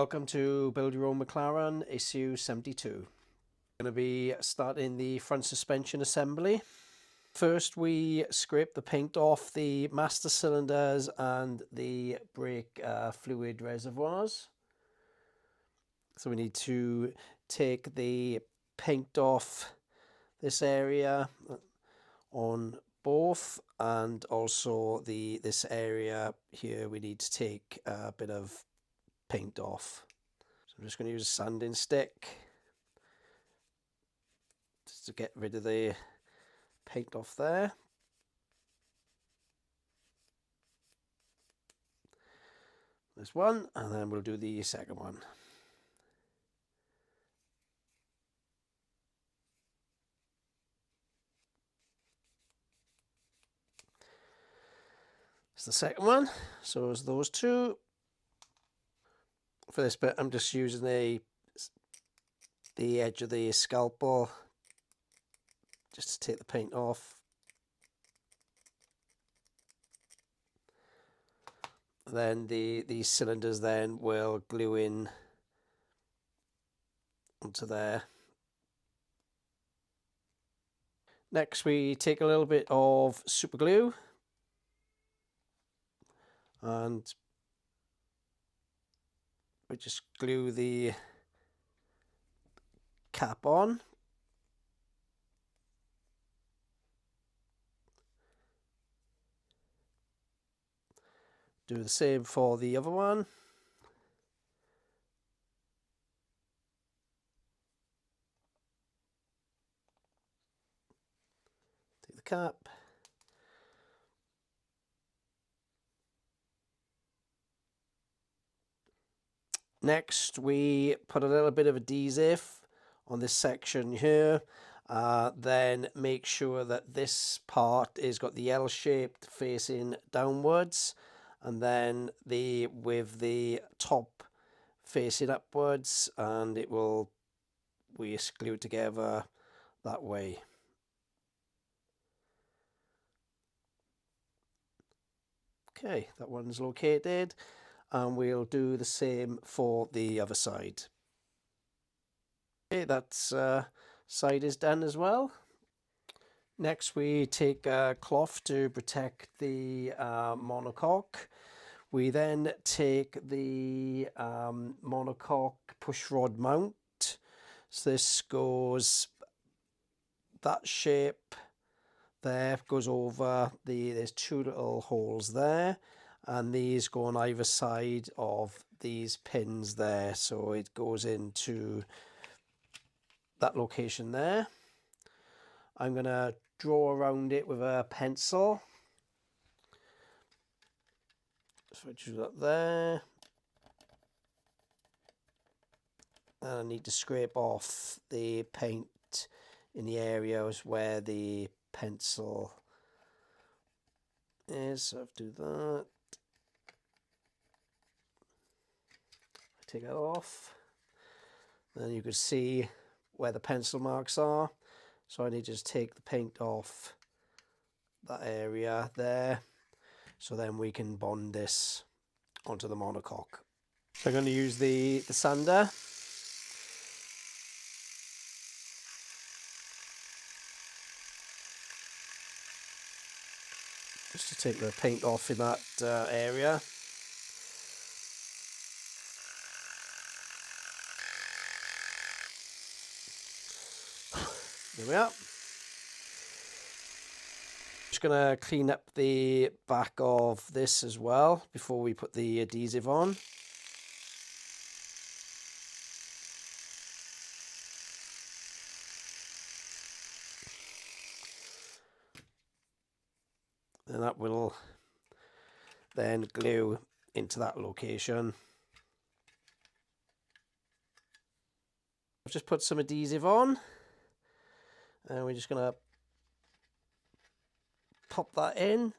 Welcome to Build Your Own McLaren issue 72. Going to be starting the front suspension assembly. First we scrape the paint off the master cylinders and the brake fluid reservoirs. So we need to take the paint off this area on both, and also this area here we need to take a bit of paint off. So I'm just going to use a sanding stick just to get rid of the paint off there. This one, and then we'll do the second one. It's the second one, so is those two. For this bit I'm just using the edge of the scalpel just to take the paint off. Then these cylinders then will glue in onto there. Next we take a little bit of super glue and we just glue the cap on. Do the same for the other one. Take the cap. Next we put a little bit of adhesive on this section here. Then make sure that this part is got the L-shaped facing downwards, and then with the top facing upwards, and we glue it together that way. Okay, that one's located, and we'll do the same for the other side. Okay, that side is done as well. Next we take a cloth to protect the monocoque. We then take the monocoque push rod mount. So this goes that shape there, goes over there's two little holes there, and these go on either side of these pins there, so it goes into that location there. I'm going to draw around it with a pencil. So I do that there. And I need to scrape off the paint in the areas where the pencil is. So I have to do that. Take it off. Then you can see where the pencil marks are. So I need to just take the paint off that area there, so then we can bond this onto the monocoque. So I'm going to use the sander. Just to take the paint off in that area. There we are. Just going to clean up the back of this as well before we put the adhesive on. And that will then glue into that location. I've just put some adhesive on, and we're just going to pop that in.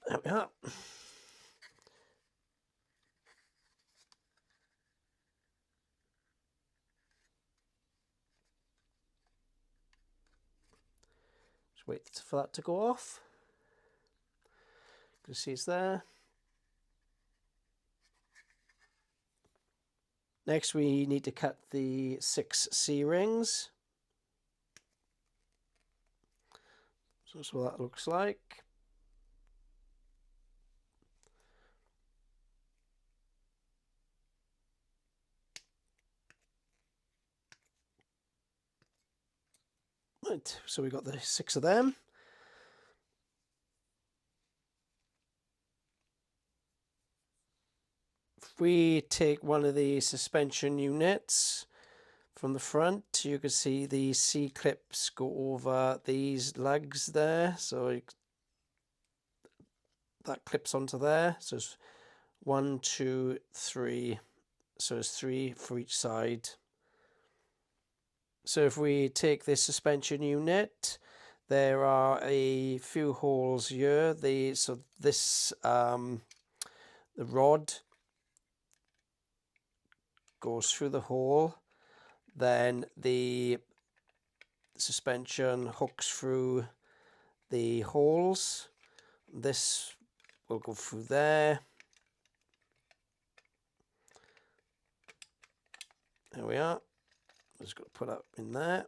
There we are. Just wait for that to go off. You can see it's there. Next we need to cut the 6 C-rings. So that's what that looks like. Right, so we got the 6 of them. If we take one of the suspension units from the front, you can see the C-clips go over these lugs there, so that clips onto there. So it's 1, 2, 3, so it's 3 for each side. So if we take this suspension unit, there are a few holes here. The rod goes through the hole, then the suspension hooks through the holes. This will go through there. There we are. Just got to put that in there.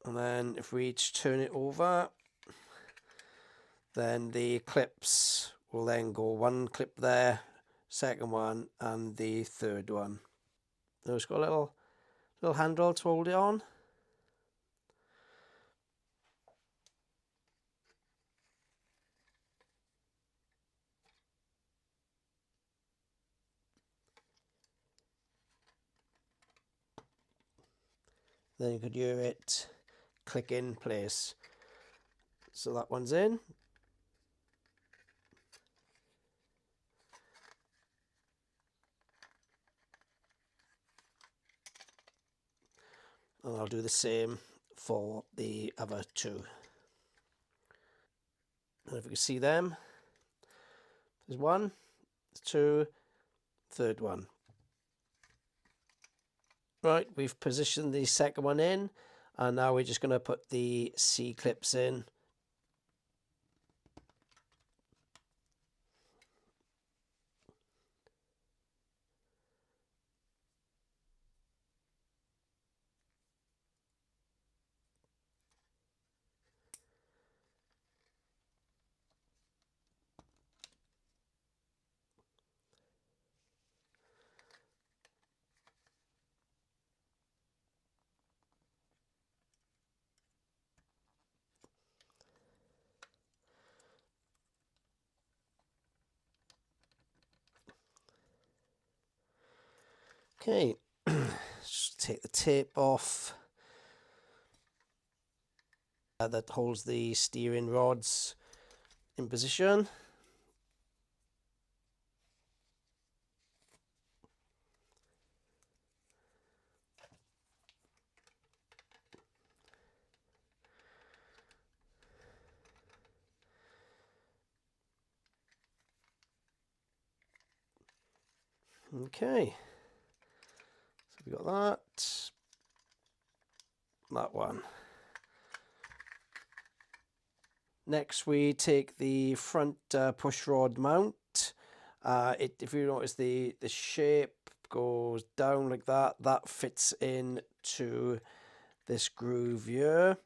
And then if we each turn it over, then the clips will then go one clip there, second one, and the third one. So it's got a little handle to hold it on. Then you could hear it click in place. So that one's in. And I'll do the same for the other two. And if you can see them, there's one, two, third one. Right, we've positioned the second one in, and now we're just going to put the C-clips in. Okay, just take the tape off that holds the steering rods in position. Okay, so we got that one. Next we take the front push rod mount. If you notice the shape goes down like that, that fits into this groove here,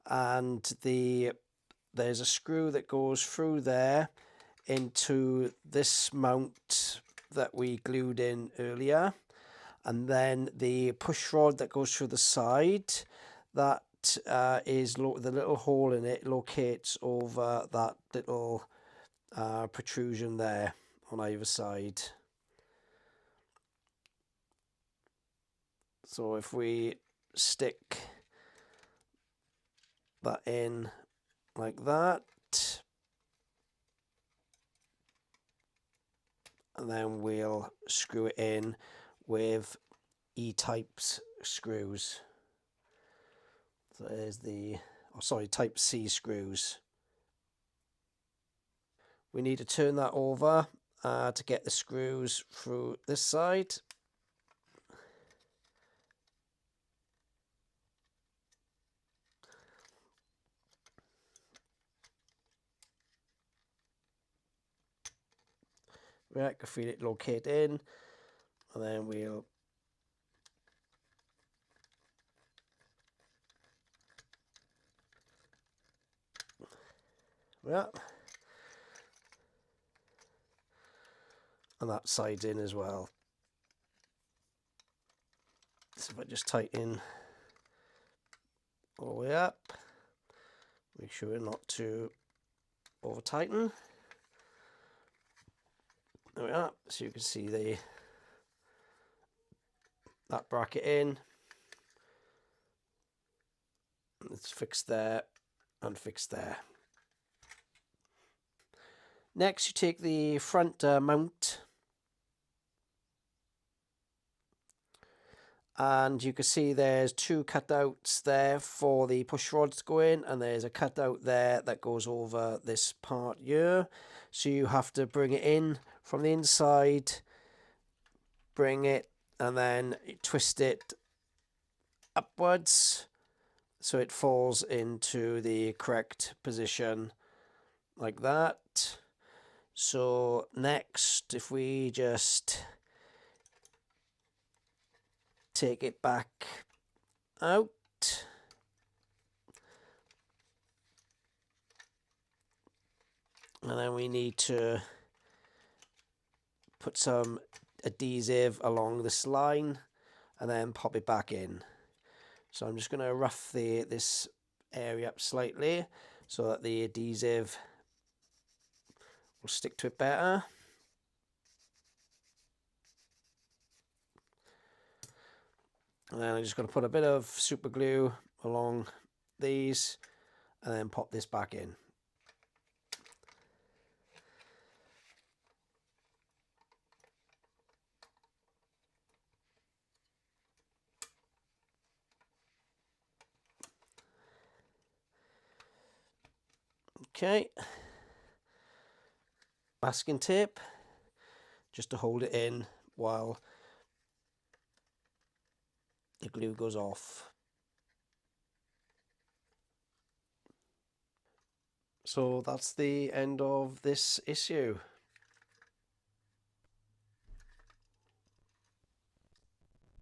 and there's a screw that goes through there into this mount that we glued in earlier, and then the push rod that goes through the side, that is the little hole in it locates over that little protrusion there on either side. So if we stick that in like that, and then we'll screw it in with E-type screws. So there's type C screws. We need to turn that over to get the screws through this side. Yeah, I can feel it locate in, and then we'll yeah, and that side's in as well. So if I just tighten all the way up, make sure not to over tighten. There we are. So you can see that bracket in. It's fixed there and fixed there. Next, you take the front mount, and you can see there's two cutouts there for the push rods to go in, and there's a cutout there that goes over this part here. So you have to bring it in from the inside, bring it, and then twist it upwards so it falls into the correct position like that. So next, if we just take it back out, and then we need to put some adhesive along this line and then pop it back in. So I'm just going to rough this area up slightly so that the adhesive will stick to it better. And then I'm just going to put a bit of super glue along these and then pop this back in. Okay, masking tape just to hold it in while the glue goes off. So that's the end of this issue.